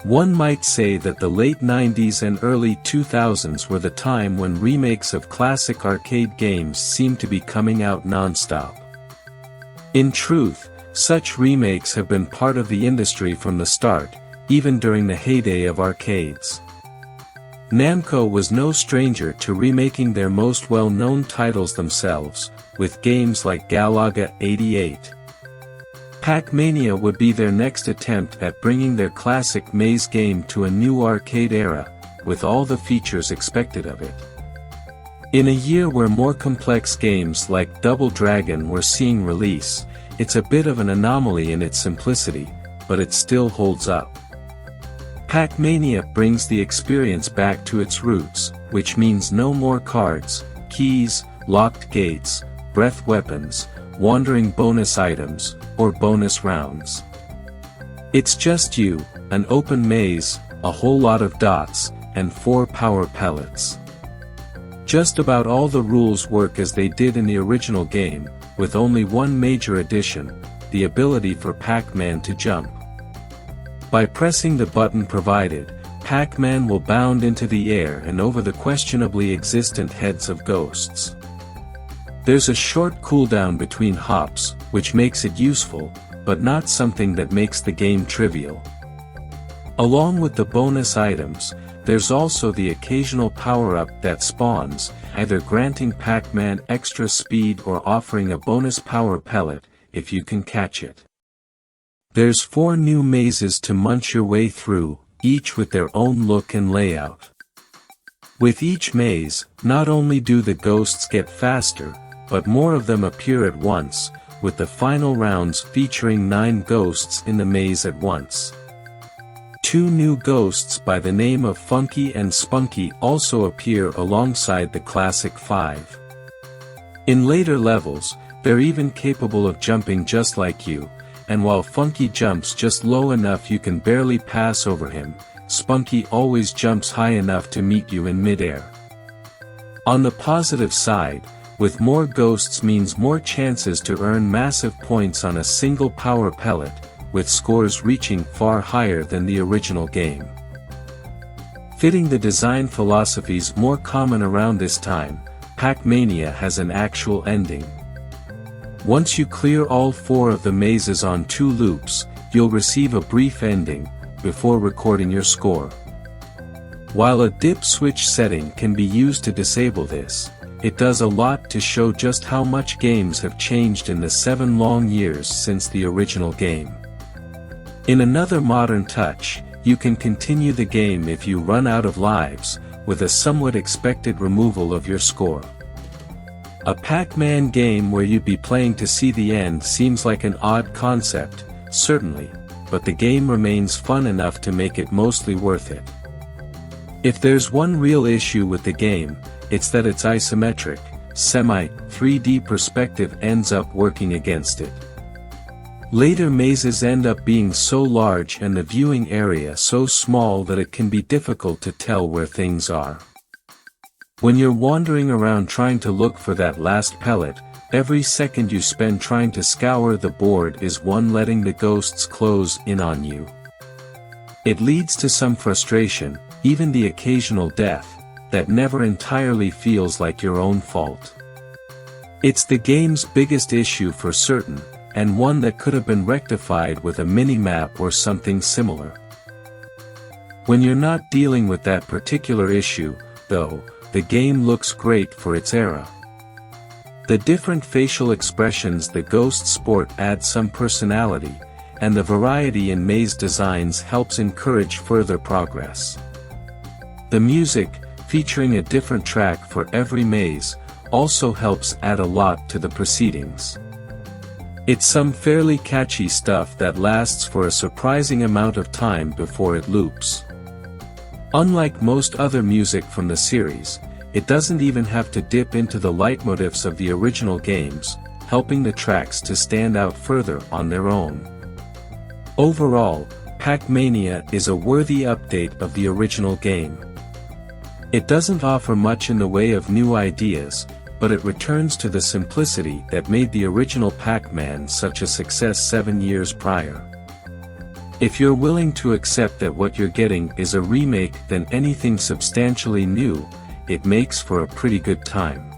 One might say that the late 90s and early 2000s were the time when remakes of classic arcade games seemed to be coming out non-stop. In truth, such remakes have been part of the industry from the start, even during the heyday of arcades. Namco was no stranger to remaking their most well-known titles themselves, with games like Galaga 88. Pac Mania would be their next attempt at bringing their classic maze game to a new arcade era, with all the features expected of it. In a year where more complex games like Double Dragon were seeing release, it's a bit of an anomaly in its simplicity, but it still holds up. Pac Mania brings the experience back to its roots, which means no more cards, keys, locked gates, breath weapons, wandering bonus items, or bonus rounds. It's just you, an open maze, a whole lot of dots, and 4 power pellets. Just about all the rules work as they did in the original game, with only one major addition, the ability for Pac-Man to jump. By pressing the button provided, Pac-Man will bound into the air and over the questionably existent heads of ghosts. There's a short cooldown between hops, which makes it useful, but not something that makes the game trivial. Along with the bonus items, there's also the occasional power-up that spawns, either granting Pac-Man extra speed or offering a bonus power pellet, if you can catch it. There's 4 new mazes to munch your way through, each with their own look and layout. With each maze, not only do the ghosts get faster, but more of them appear at once, with the final rounds featuring 9 ghosts in the maze at once. 2 new ghosts by the name of Funky and Spunky also appear alongside the classic 5. In later levels, they're even capable of jumping just like you, and while Funky jumps just low enough you can barely pass over him, Spunky always jumps high enough to meet you in midair. On the positive side, with more ghosts means more chances to earn massive points on a single power pellet, with scores reaching far higher than the original game. Fitting the design philosophies more common around this time, Pac Mania has an actual ending. Once you clear all 4 of the mazes on 2 loops, you'll receive a brief ending, before recording your score. While a dip switch setting can be used to disable this, it does a lot to show just how much games have changed in the 7 long years since the original game. In another modern touch, you can continue the game if you run out of lives, with a somewhat expected removal of your score. A Pac-Man game where you'd be playing to see the end seems like an odd concept, certainly, but the game remains fun enough to make it mostly worth it. If there's one real issue with the game, it's that its isometric, semi-3D perspective ends up working against it. Later mazes end up being so large and the viewing area so small that it can be difficult to tell where things are. When you're wandering around trying to look for that last pellet, every second you spend trying to scour the board is one letting the ghosts close in on you. It leads to some frustration, even the occasional death, that never entirely feels like your own fault. It's the game's biggest issue for certain, and one that could have been rectified with a mini-map or something similar. When you're not dealing with that particular issue, though, the game looks great for its era. The different facial expressions the ghosts sport add some personality, and the variety in maze designs helps encourage further progress. The music, featuring a different track for every maze, also helps add a lot to the proceedings. It's some fairly catchy stuff that lasts for a surprising amount of time before it loops. Unlike most other music from the series, it doesn't even have to dip into the leitmotifs of the original games, helping the tracks to stand out further on their own. Overall, Pac Mania is a worthy update of the original game. It doesn't offer much in the way of new ideas, but it returns to the simplicity that made the original Pac-Man such a success 7 years prior. If you're willing to accept that what you're getting is a remake than anything substantially new, it makes for a pretty good time.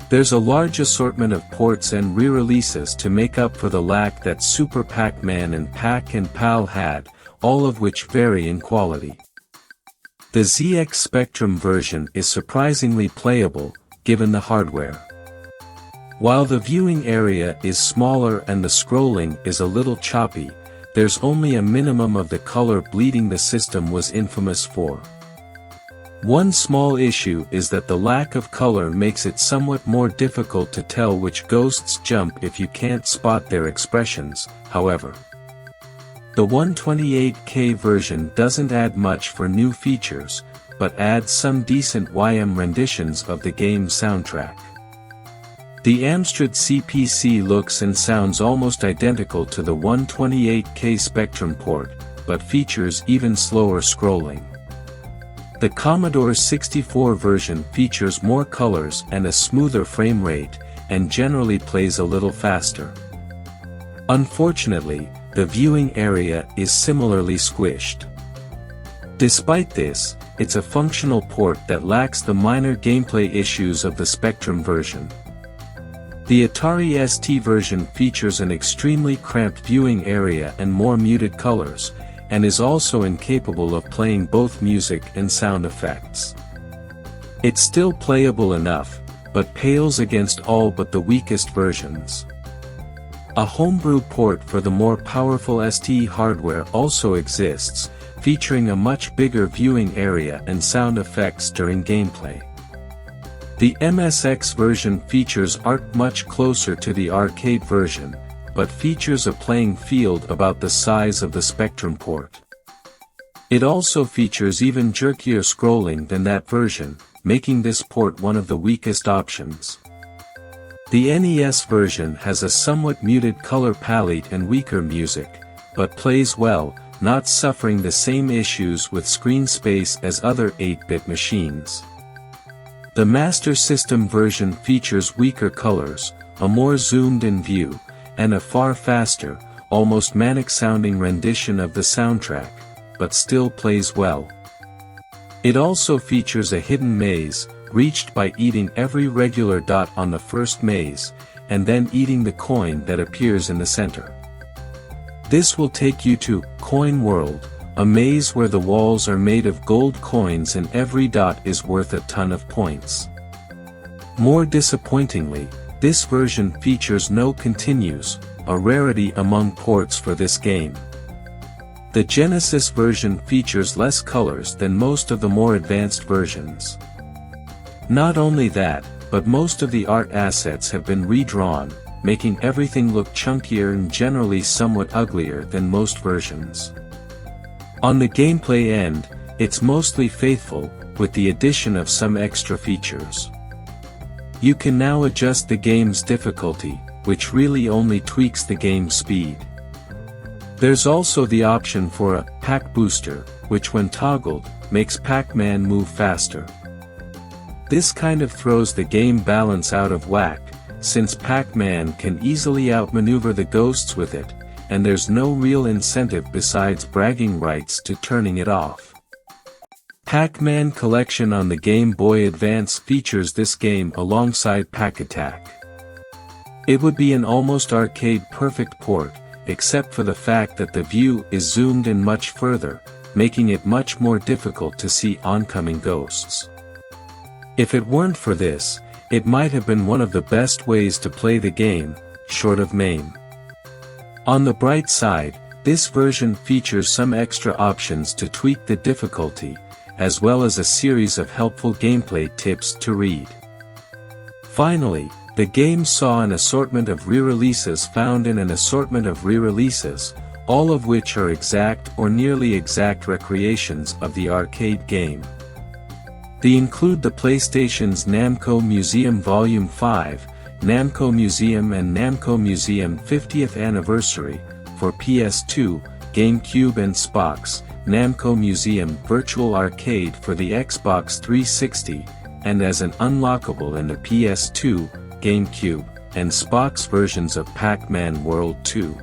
There's a large assortment of ports and re-releases to make up for the lack that Super Pac-Man and Pac and Pal had, all of which vary in quality. The ZX Spectrum version is surprisingly playable, given the hardware. While the viewing area is smaller and the scrolling is a little choppy, there's only a minimum of the color bleeding the system was infamous for. One small issue is that the lack of color makes it somewhat more difficult to tell which ghosts jump if you can't spot their expressions, however. The 128K version doesn't add much for new features, but adds some decent YM renditions of the game's soundtrack. The Amstrad CPC looks and sounds almost identical to the 128K Spectrum port, but features even slower scrolling. The Commodore 64 version features more colors and a smoother frame rate, and generally plays a little faster. Unfortunately, the viewing area is similarly squished. Despite this, it's a functional port that lacks the minor gameplay issues of the Spectrum version. The Atari ST version features an extremely cramped viewing area and more muted colors, and is also incapable of playing both music and sound effects. It's still playable enough, but pales against all but the weakest versions. A homebrew port for the more powerful ST hardware also exists, featuring a much bigger viewing area and sound effects during gameplay. The MSX version features art much closer to the arcade version, but features a playing field about the size of the Spectrum port. It also features even jerkier scrolling than that version, making this port one of the weakest options. The NES version has a somewhat muted color palette and weaker music, but plays well, not suffering the same issues with screen space as other 8-bit machines. The Master System version features weaker colors, a more zoomed-in view, and a far faster, almost manic-sounding rendition of the soundtrack, but still plays well. It also features a hidden maze, reached by eating every regular dot on the first maze, and then eating the coin that appears in the center. This will take you to Coin World, a maze where the walls are made of gold coins and every dot is worth a ton of points. More disappointingly, this version features no continues, a rarity among ports for this game. The Genesis version features less colors than most of the more advanced versions. Not only that, but most of the art assets have been redrawn, making everything look chunkier and generally somewhat uglier than most versions. On the gameplay end, it's mostly faithful, with the addition of some extra features. You can now adjust the game's difficulty, which really only tweaks the game's speed. There's also the option for a Pac Booster, which when toggled, makes Pac-Man move faster. This kind of throws the game balance out of whack, since Pac-Man can easily outmaneuver the ghosts with it, and there's no real incentive besides bragging rights to turning it off. Pac-Man Collection on the Game Boy Advance features this game alongside Pac Attack. It would be an almost arcade-perfect port, except for the fact that the view is zoomed in much further, making it much more difficult to see oncoming ghosts. If it weren't for this, it might have been one of the best ways to play the game, short of MAME. On the bright side, this version features some extra options to tweak the difficulty, as well as a series of helpful gameplay tips to read. Finally, the game saw an assortment of re-releases found in an assortment of re-releases, all of which are exact or nearly exact recreations of the arcade game. They include the PlayStation's Namco Museum Volume 5, Namco Museum and Namco Museum 50th Anniversary, for PS2, GameCube and Xbox, Namco Museum Virtual Arcade for the Xbox 360, and as an unlockable in the PS2, GameCube, and Xbox versions of Pac-Man World 2.